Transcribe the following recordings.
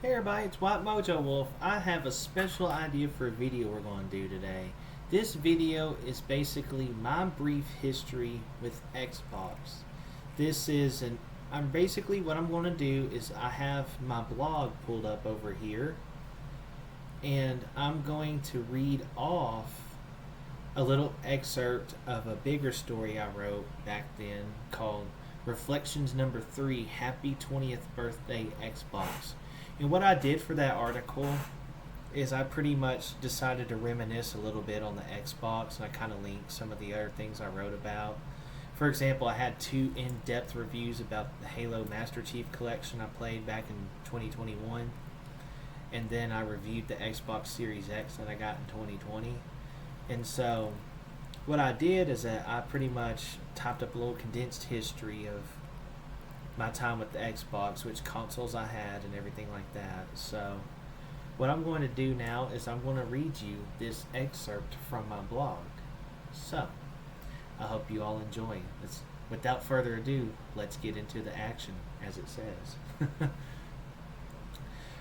Hey everybody, it's White Mojo Wolf. I have a special idea for a video we're going to do today. This video is basically my brief history with Xbox. I'm basically what I'm going to do is I have my blog pulled up over here and I'm going to read off a little excerpt of a bigger story I wrote back then called Reflections Number 3, Happy 20th Birthday Xbox. And what I did for that article is I pretty much decided to reminisce a little bit on the Xbox, and I kind of linked some of the other things I wrote about. For example, I had 2 in-depth reviews about the Halo Master Chief Collection I played back in 2021, and then I reviewed the Xbox Series X that I got in 2020. And so what I did is that I pretty much typed up a little condensed history of my time with the Xbox, which consoles I had and everything like that. So what I'm going to do now is I'm going to read you this excerpt from my blog. So I hope you all enjoy. Without further ado, let's get into the action, as it says.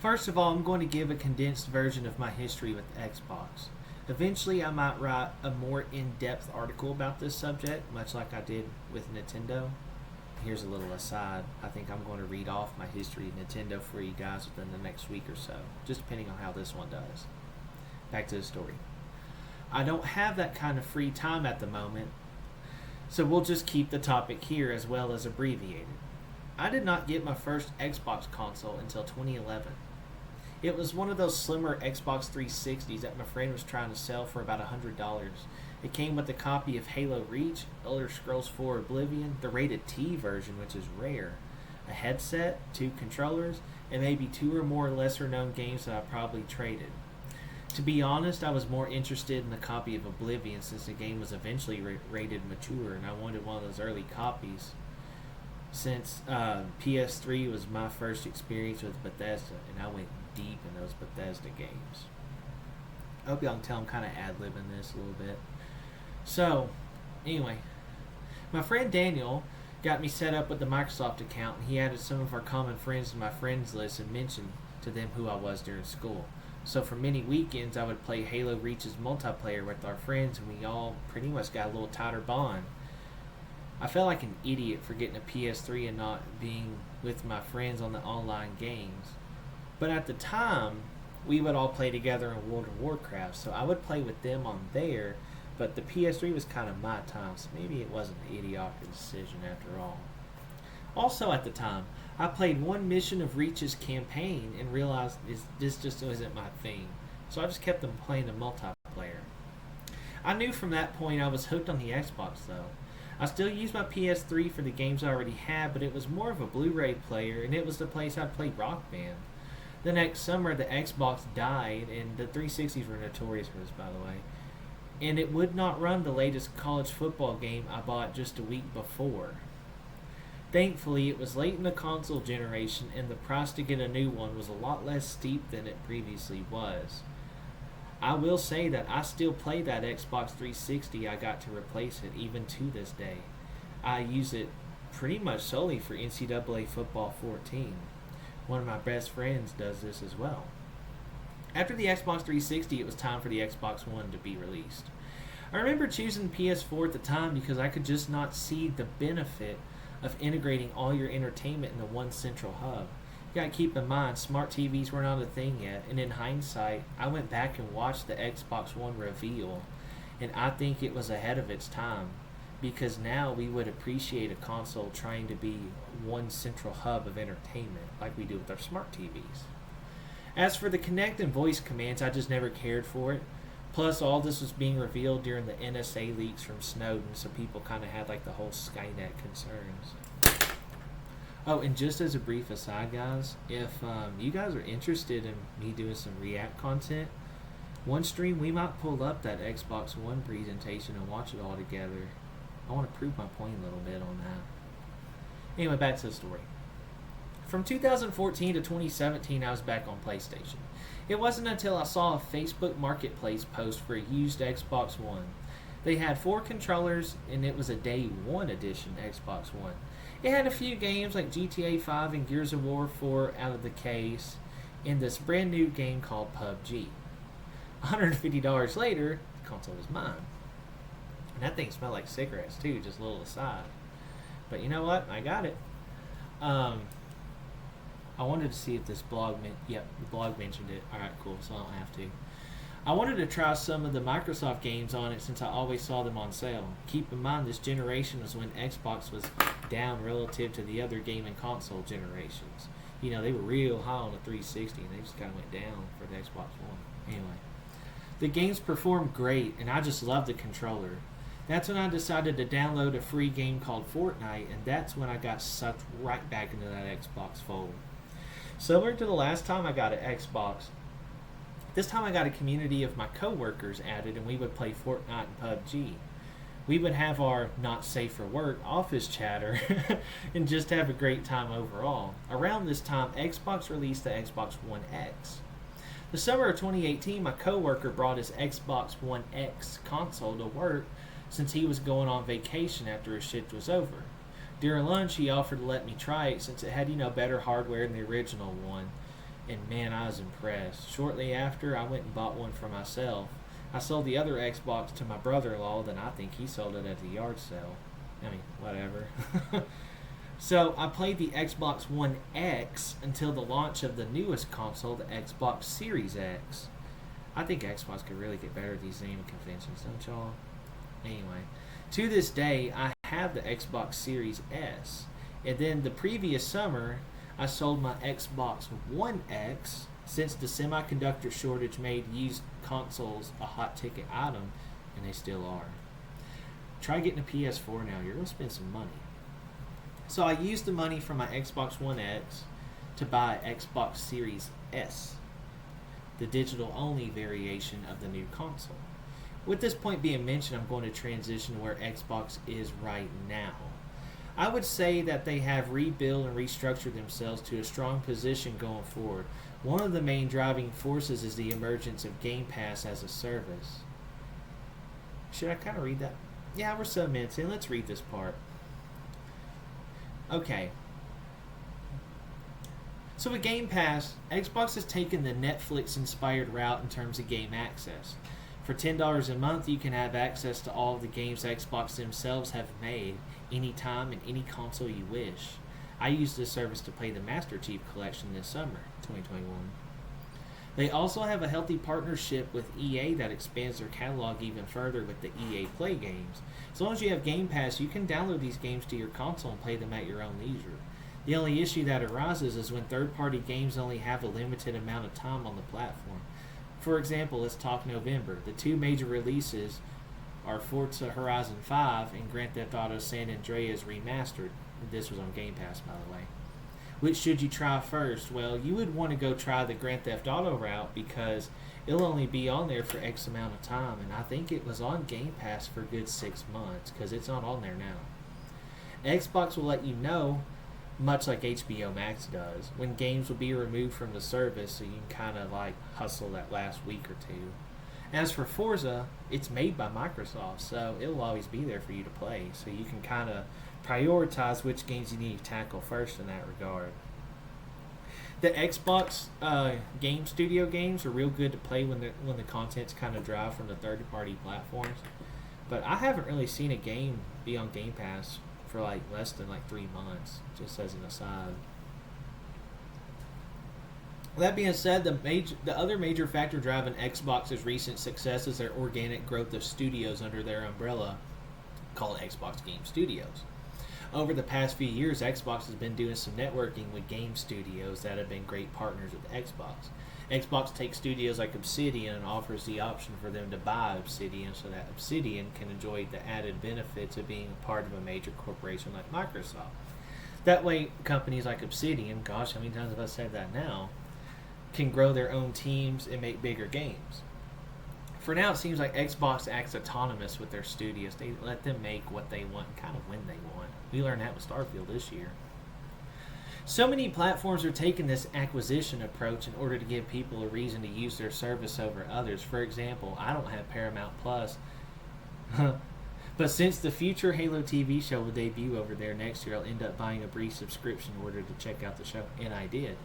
First of all, I'm going to give a condensed version of my history with the Xbox. Eventually, I might write a more in-depth article about this subject, much like I did with Nintendo. Here's a little aside. I think I'm going to read off my history of Nintendo for you guys within the next week or so, just depending on how this one does. Back to the story. I don't have that kind of free time at the moment, so we'll just keep the topic here as well as abbreviated. I did not get my first Xbox console until 2011. It was one of those slimmer Xbox 360s that my friend was trying to sell for about $100. It came with a copy of Halo Reach, Elder Scrolls 4 Oblivion, the rated T version, which is rare, a headset, 2 controllers, and maybe 2 or more lesser known games that I probably traded. To be honest, I was more interested in the copy of Oblivion since the game was eventually rated mature, and I wanted one of those early copies since PS3 was my first experience with Bethesda, and I went deep in those Bethesda games. I hope y'all can tell I'm kind of ad-libbing this a little bit. So, anyway, my friend Daniel got me set up with the Microsoft account, and he added some of our common friends to my friends list and mentioned to them who I was during school. So for many weekends, I would play Halo Reach's multiplayer with our friends, and we all pretty much got a little tighter bond. I felt like an idiot for getting a PS3 and not being with my friends on the online games. But at the time, we would all play together in World of Warcraft, so I would play with them on there, but the PS3 was kind of my time, so maybe it wasn't an idiotic decision after all. Also at the time, I played one mission of Reach's campaign and realized this just wasn't my thing, so I just kept them playing the multiplayer. I knew from that point I was hooked on the Xbox though. I still used my PS3 for the games I already had, but it was more of a Blu-ray player, and it was the place I'd play Rock Band. The next summer, the Xbox died, and the 360s were notorious for this, by the way, and it would not run the latest college football game I bought just a week before. Thankfully, it was late in the console generation, and the price to get a new one was a lot less steep than it previously was. I will say that I still play that Xbox 360 I got to replace it, even to this day. I use it pretty much solely for NCAA Football 14. One of my best friends does this as well. After the Xbox 360, it was time for the Xbox One to be released. I remember choosing PS4 at the time because I could just not see the benefit of integrating all your entertainment into one central hub. You gotta keep in mind, smart TVs were not a thing yet, and in hindsight, I went back and watched the Xbox One reveal, and I think it was ahead of its time, because now we would appreciate a console trying to be one central hub of entertainment, like we do with our smart TVs. As for the Kinect and voice commands, I just never cared for it. Plus, all this was being revealed during the NSA leaks from Snowden, so people kind of had like the whole Skynet concerns. Oh, and just as a brief aside, guys, if you guys are interested in me doing some React content, one stream we might pull up that Xbox One presentation and watch it all together. I want to prove my point a little bit on that. Anyway, back to the story. From 2014 to 2017, I was back on PlayStation. It wasn't until I saw a Facebook Marketplace post for a used Xbox One. They had 4 controllers, and it was a Day 1 edition Xbox One. It had a few games like GTA 5 and Gears of War 4 out of the case, in this brand new game called PUBG. $150 later, the console was mine. And that thing smelled like cigarettes too, just a little aside. But you know what? I got it. I wanted to see if this blog the blog mentioned it. Alright, cool, so I don't have to. I wanted to try some of the Microsoft games on it since I always saw them on sale. Keep in mind this generation was when Xbox was down relative to the other game and console generations. You know, they were real high on the 360 and they just kind of went down for the Xbox One. Anyway, the games performed great and I just loved the controller. That's when I decided to download a free game called Fortnite, and that's when I got sucked right back into that Xbox fold. Similar to the last time I got an Xbox, this time I got a community of my coworkers added and we would play Fortnite and PUBG. We would have our not safe for work office chatter and just have a great time overall. Around this time, Xbox released the Xbox One X. The summer of 2018, my coworker brought his Xbox One X console to work since he was going on vacation after his shift was over. During lunch, he offered to let me try it since it had, better hardware than the original one. And man, I was impressed. Shortly after, I went and bought one for myself. I sold the other Xbox to my brother-in-law, then I think he sold it at the yard sale. I mean, whatever. So, I played the Xbox One X until the launch of the newest console, the Xbox Series X. I think Xbox could really get better at these naming conventions, don't y'all? Anyway, to this day, I have the Xbox Series S. And then the previous summer, I sold my Xbox One X since the semiconductor shortage made used consoles a hot ticket item, and they still are. Try getting a PS4 now. You're going to spend some money. So I used the money from my Xbox One X to buy Xbox Series S, the digital-only variation of the new console. With this point being mentioned, I'm going to transition to where Xbox is right now. I would say that they have rebuilt and restructured themselves to a strong position going forward. One of the main driving forces is the emergence of Game Pass as a service. Should I kind of read that? Yeah, we're 7 minutes in. Let's read this part. Okay. So with Game Pass, Xbox has taken the Netflix-inspired route in terms of game access. For $10 a month, you can have access to all of the games Xbox themselves have made, anytime and any console you wish. I used this service to play the Master Chief Collection this summer, 2021. They also have a healthy partnership with EA that expands their catalog even further with the EA Play games. As long as you have Game Pass, you can download these games to your console and play them at your own leisure. The only issue that arises is when third-party games only have a limited amount of time on the platform. For example, let's talk November. The two major releases are Forza Horizon 5 and Grand Theft Auto San Andreas Remastered. This was on Game Pass, by the way. Which should you try first? Well, you would want to go try the Grand Theft Auto route because it'll only be on there for X amount of time, and I think it was on Game Pass for a good 6 months because it's not on there now. Xbox will let you know, much like HBO Max does, when games will be removed from the service so you can kind of like hustle that last week or two. As for Forza, it's made by Microsoft, so it'll always be there for you to play, so you can kind of prioritize which games you need to tackle first in that regard. The Xbox game studio games are real good to play when the content's kind of dry from the third-party platforms, but I haven't really seen a game be on Game Pass for like less than like 3 months, just as an aside. That being said, the other major factor driving Xbox's recent success is their organic growth of studios under their umbrella called Xbox Game Studios. Over the past few years, Xbox has been doing some networking with game studios that have been great partners with Xbox. Xbox takes studios like Obsidian and offers the option for them to buy Obsidian so that Obsidian can enjoy the added benefits of being a part of a major corporation like Microsoft. That way, companies like Obsidian, gosh, how many times have I said that now, can grow their own teams and make bigger games. For now, it seems like Xbox acts autonomous with their studios. They let them make what they want, kind of when they want. We learned that with Starfield this year. So many platforms are taking this acquisition approach in order to give people a reason to use their service over others. For example, I don't have Paramount Plus, but since the future Halo TV show will debut over there next year, I'll end up buying a brief subscription in order to check out the show. And I did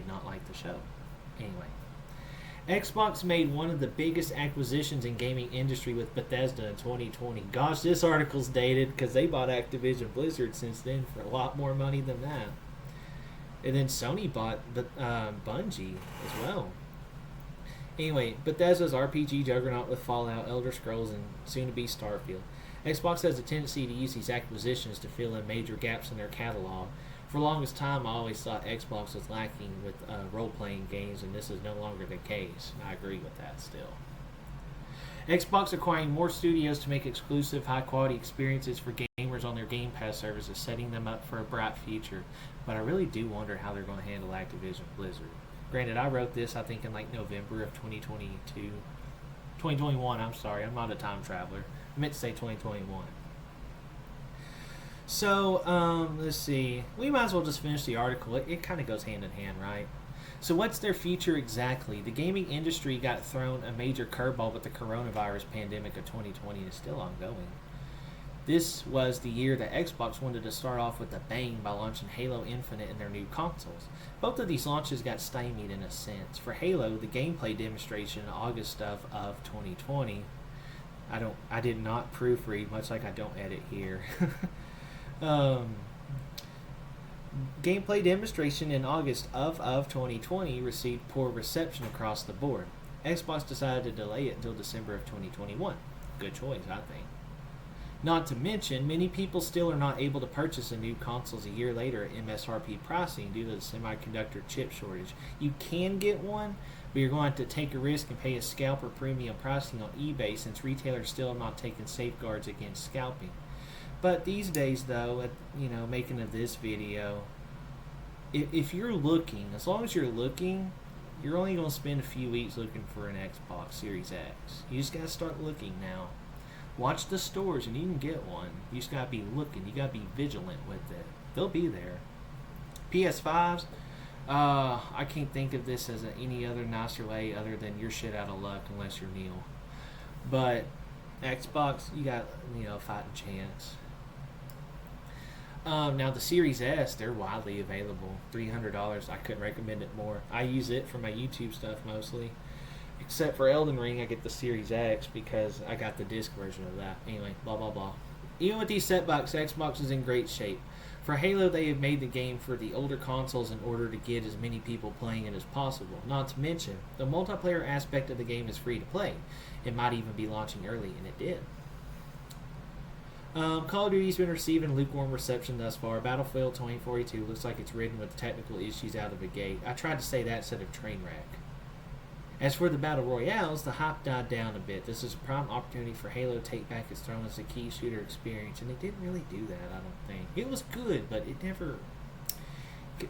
not like the show. Anyway, Xbox made one of the biggest acquisitions in gaming industry with Bethesda in 2020. Gosh, this article's dated because they bought Activision Blizzard since then for a lot more money than that. And then Sony bought Bungie as well. Anyway, Bethesda's RPG juggernaut with Fallout, Elder Scrolls, and soon-to-be Starfield. Xbox has a tendency to use these acquisitions to fill in major gaps in their catalog. For the longest time, I always thought Xbox was lacking with role-playing games, and this is no longer the case. I agree with that still. Xbox acquiring more studios to make exclusive, high-quality experiences for gamers on their Game Pass services, setting them up for a bright future. But I really do wonder how they're going to handle Activision Blizzard. Granted, I wrote this, I think, in like November of 2021, I'm sorry. I'm not a time traveler. I meant to say 2021. So, let's see. We might as well just finish the article. It kind of goes hand in hand, right? So what's their future exactly? The gaming industry got thrown a major curveball with the coronavirus pandemic of 2020 and is still ongoing. This was the year that Xbox wanted to start off with a bang by launching Halo Infinite in their new consoles. Both of these launches got stymied in a sense. For Halo, the gameplay demonstration in August of 2020, I did not proofread, much like I don't edit here. Gameplay demonstration in August of 2020 received poor reception across the board. Xbox decided to delay it until December of 2021. Good choice, I think. Not to mention, many people still are not able to purchase a new consoles a year later at MSRP pricing due to the semiconductor chip shortage. You can get one, but you're going to have to take a risk and pay a scalper premium pricing on eBay since retailers still have not taken safeguards against scalping. But these days, though, making of this video, if you're looking, as long as you're looking, you're only going to spend a few weeks looking for an Xbox Series X. You just got to start looking now. Watch the stores and you can get one. You just got to be looking. You got to be vigilant with it. They'll be there. PS5s, I can't think of this as any other nicer way other than you're shit out of luck unless you're Neil. But Xbox, you got, a fighting chance. Now the Series S, they're widely available. $300. I couldn't recommend it more. I use it for my YouTube stuff mostly. Except for Elden Ring, I get the Series X because I got the disc version of that. Anyway, blah, blah, blah. Even with these setbacks, Xbox is in great shape. For Halo, they have made the game for the older consoles in order to get as many people playing it as possible. Not to mention, the multiplayer aspect of the game is free to play. It might even be launching early, and it did. Call of Duty's been receiving lukewarm reception thus far. Battlefield 2042 looks like it's ridden with technical issues out of the gate. I tried to say that instead of train wreck. As for the Battle Royales, the hype died down a bit. This is a prime opportunity for Halo to take back its throne as a key shooter experience, and it didn't really do that, I don't think. It was good, but it never...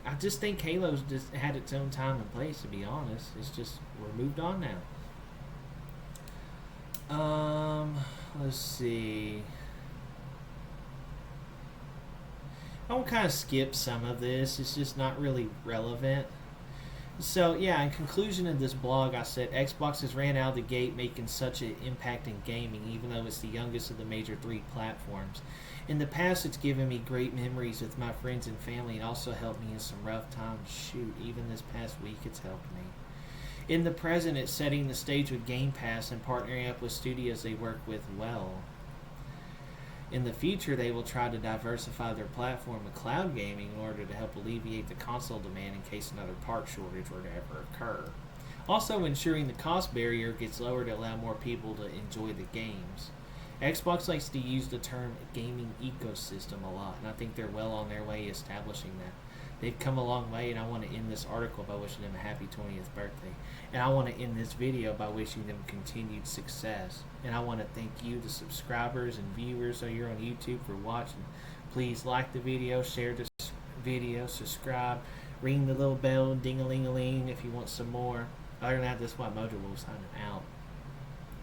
I just think Halo's just had its own time and place, to be honest. It's just, we're moved on now. Let's see... I will kind of skip some of this. It's just not really relevant. So, yeah, in conclusion of this blog, I said Xbox has ran out of the gate making such an impact in gaming, even though it's the youngest of the major three platforms. In the past, it's given me great memories with my friends and family and also helped me in some rough times. Shoot, even this past week, it's helped me. In the present, it's setting the stage with Game Pass and partnering up with studios they work with well. In the future, they will try to diversify their platform with cloud gaming in order to help alleviate the console demand in case another part shortage were to ever occur. Also ensuring the cost barrier gets lower to allow more people to enjoy the games. Xbox likes to use the term gaming ecosystem a lot, and I think they're well on their way establishing that. They've come a long way, and I want to end this article by wishing them a happy 20th birthday. And I want to end this video by wishing them continued success. And I want to thank you, the subscribers and viewers, so you're on YouTube, for watching. Please like the video, share this video, subscribe, ring the little bell, ding-a-ling-a-ling if you want some more. Other than that, this is my Mojo Wolf signing out.